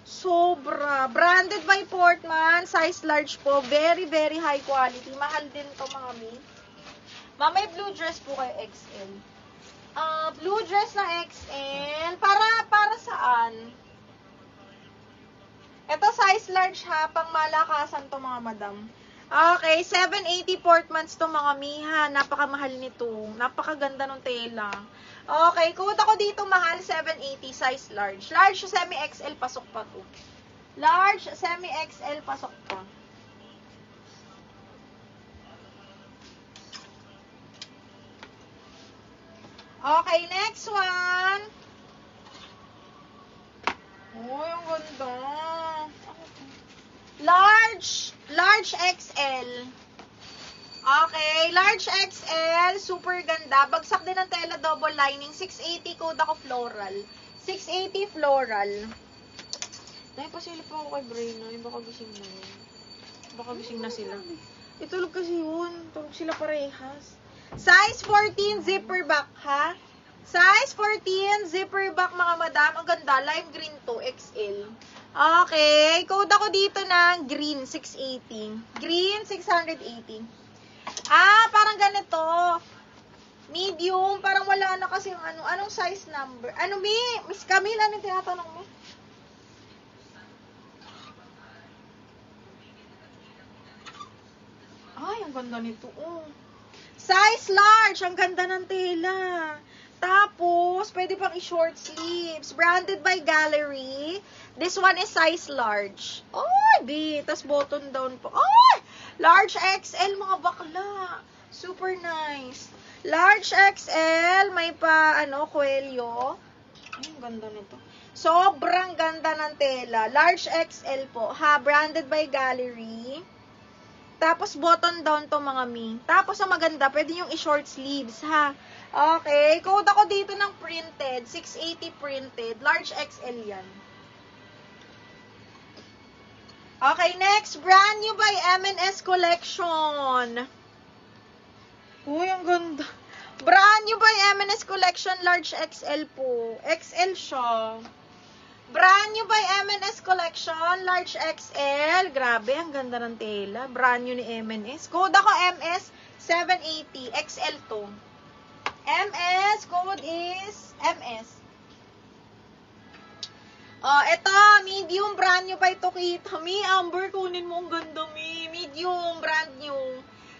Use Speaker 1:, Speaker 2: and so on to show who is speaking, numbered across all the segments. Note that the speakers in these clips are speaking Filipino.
Speaker 1: Sobra. Branded by Portman. Size large po. Very, very high quality. Mahal din to mga mi. May blue dress po kayo XL. Blue dress na XL. Para saan? Ito size large ha. Pang malakasan to mga madam. Okay, 780 Portmans to mga miha. Napakamahal nito. Napakaganda ng tela. Okay, code ako dito mahal, 780, size large. Large, semi-XL, pasok pa to. Large, semi-XL, pasok pa. Okay, next one. Oh, yung ganda. Large XL. Okay, large XL, super ganda. Bagsak din ang tela, double lining. 680, code ako floral. 680 floral. Pasilip pa ako kay Brayna. Baka gising na yun. Baka gising na sila. Itulog kasi yun. Tulog sila parehas. Size 14, zipper back, ha? Size 14, zipper back, mga madam. Ang ganda. Lime green to, XL. Okay, code ako dito ng green, 680. Green, 680. Parang ganito. Medium, parang wala na kasi yung anong size number. Ano, Miss Camille, ano yung tinatanong mo? Ay, ang ganda nito, oh. Size large, ang ganda ng tela. Tapos, pwede pang i-short sleeves. Branded by Gallery. This one is size large. Ay, tas button down po. Ay! Large XL, mga bakla. Super nice. Large XL, may pa, kwelyo. Ay, ang ganda nito. Sobrang ganda ng tela. Large XL po, ha? Branded by Gallery. Tapos, button down to, mga mi. Tapos, ang maganda, pwede yung i-short sleeves, ha? Okay. Code ako dito ng printed. 680 printed. Large XL yan. Okay, next. Brand new by M&S Collection. Uy, ang ganda. Brand new by M&S Collection. Large XL po. XL siya. Brand new by M&S Collection. Large XL. Grabe, ang ganda ng tela. Brand new ni M&S. Code ako MS 780. XL to. MS. Code is MS. Ito, medium, brand new pa ito kita. Amber, kunin mo, ang ganda, medium, brand new.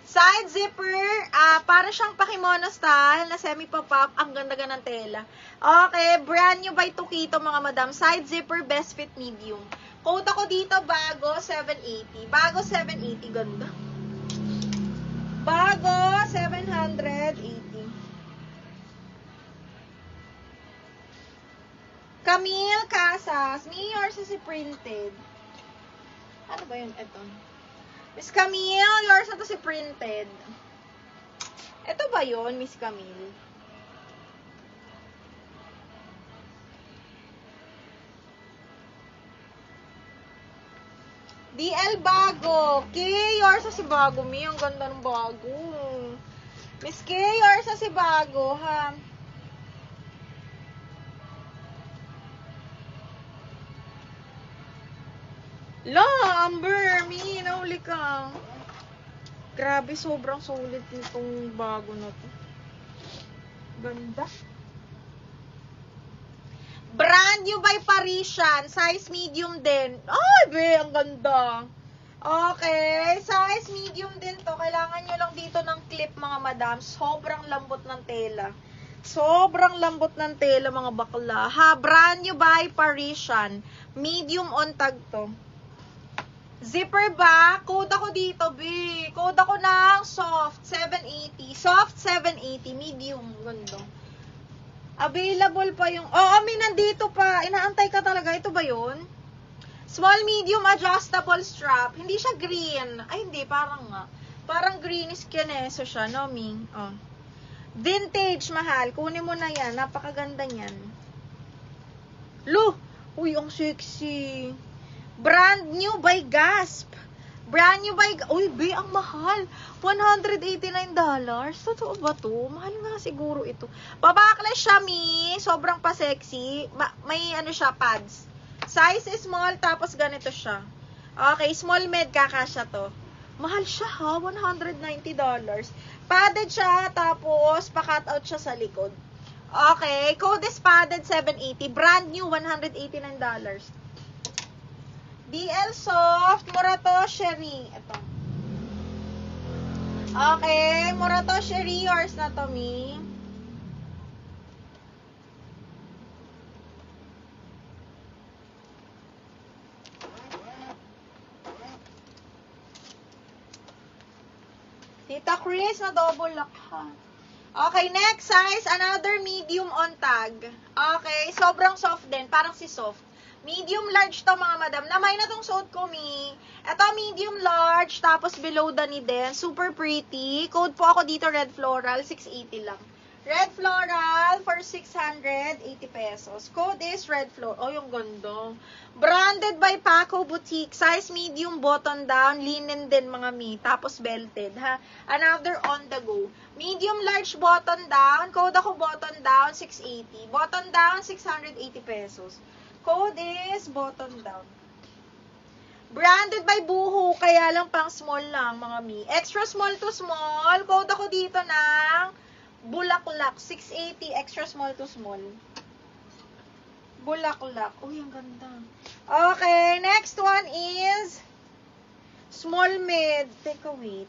Speaker 1: Side zipper, para siyang pakimono style, na semi-pop-up, ang ganda-ganda ng tela. Okay, brand new by Tokito, mga madam. Side zipper, best fit, medium. Code ako dito, bago, 780. Bago, 780, ganda. Bago, 780. Camille Casas. Yours is printed. Ano ba yun? Ito. Miss Camille, yours na to si printed. Ito ba yun, Miss Camille? DL Bago. K, yours na si Bago, Mi. Ang ganda ng bago. Miss K, yours na si Bago, ha? Amber, Mi, nahuli ka. Grabe, sobrang solid nitong bago na to. Ganda. Brand new by Parisian. Size medium din. Ay, be, ang ganda. Okay, size medium din to. Kailangan nyo lang dito ng clip, mga madam. Sobrang lambot ng tela. Sobrang lambot ng tela, mga bakla. Ha, brand new by Parisian. Medium on tag to. Zipper back, code ako dito, B. Code ako ng soft, 780. Soft, 780. Medium, ganda. Available pa yung, may nandito pa. Inaantay ka talaga. Ito ba yun? Small, medium, adjustable strap. Hindi siya green. Ay, hindi, parang nga. Parang greenish kineso siya, no, Ming? Vintage, mahal. Kunin mo na yan. Napakaganda niyan. Uy, ang sexy. Brand new by Gasp. Brand new by... Uy, be, ang mahal. $189. Totoo ba to? Mahal nga siguro ito. Babaklas siya, Mi. Sobrang pa-sexy. May ano siya, pads. Size is small, tapos ganito siya. Okay, small med, kakasya to. Mahal siya ha, $190. Padded siya, tapos pa-cut out siya sa likod. Okay, code is padded 780. Brand new, $189. DL Soft, Murato Sherry. Ito. Okay, Murato Sherry, yours na to, me. Tita Chris, na double lock ha. Okay, next size, another medium on tag. Okay, sobrang soft din, parang si soft. Medium large to mga madam. Namay na tong suot ko, mi. Ito, medium large, tapos below the knee din. Super pretty. Code po ako dito, red floral, 680 lang. Red floral for 680 pesos. Code is red floral. Oh, yung ganda. Branded by Paco Boutique. Size medium, button down. Linen din mga mi. Tapos belted, ha. Another on the go. Medium large, button down. Code ako button down, 680. Button down, 680 pesos. Code is button down. Branded by Buho, kaya lang pang small lang, mga mi. Extra small to small. Code ako dito ng Bulaklak, 680. Extra small to small. Bulaklak. Uy, ang ganda. Okay, next one is small mid. Take a wait.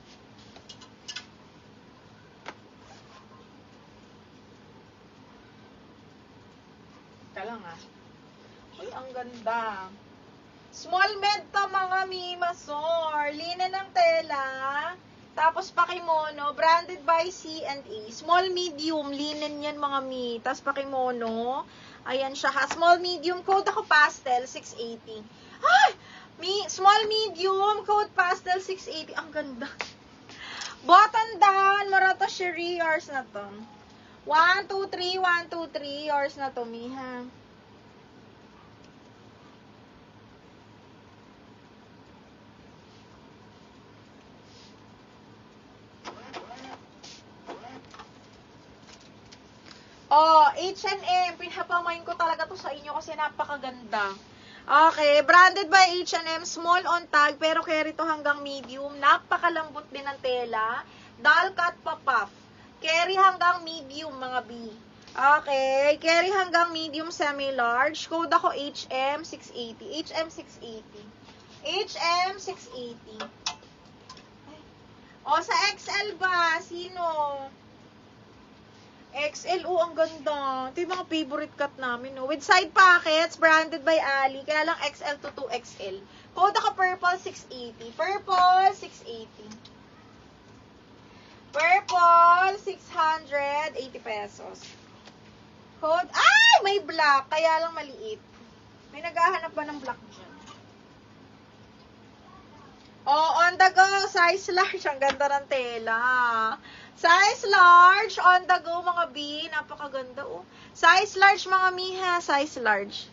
Speaker 1: Ika lang ah. Uy, ang ganda. Small med to mga mimasor. Linen ng tela. Tapos pakimono. Branded by C&A. Small medium. Linen yan mga mi. Tapos pakimono. Ayan siya ha. Small medium. Code ako pastel. 680. Ay! Small medium. Code pastel. 680. Ang ganda. Button down. Marato Sherry. Yours na to. 1, 2, 3. 1, 2, 3. Yours na to mi ha. Oh, H&M. Pinapamain ko talaga to sa inyo kasi napakaganda. Okay, branded by H&M. Small on tag, pero carry to hanggang medium. Napakalambot din ng tela. Doll cut pa puff. Carry hanggang medium, mga B. Okay, carry hanggang medium semi-large. Code ako HM680. HM680. HM680. O, sa XL ba? Sino? XL, oh, ang ganda. Ito yung mga favorite cut namin, no? With side pockets, branded by Ali. Kaya lang XL to 2XL. Code ako purple 680. Purple 680. Purple 680 pesos. Code, ay! May black. Kaya lang maliit. May naghahanap ba ng black dyan? Oh, on the go. Size large. Ang ganda ng tela. Size large, on the go mga B, napakaganda oh. Size large mga miha, size large.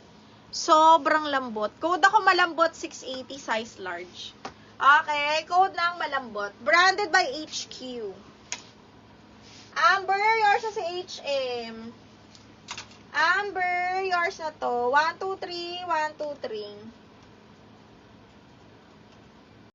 Speaker 1: Sobrang lambot. Code ako malambot 680, size large. Okay, code ng malambot. Branded by HQ. Amber, yours na si HM. Amber, yours na to. 1, 2, 3, 1, 2, 3.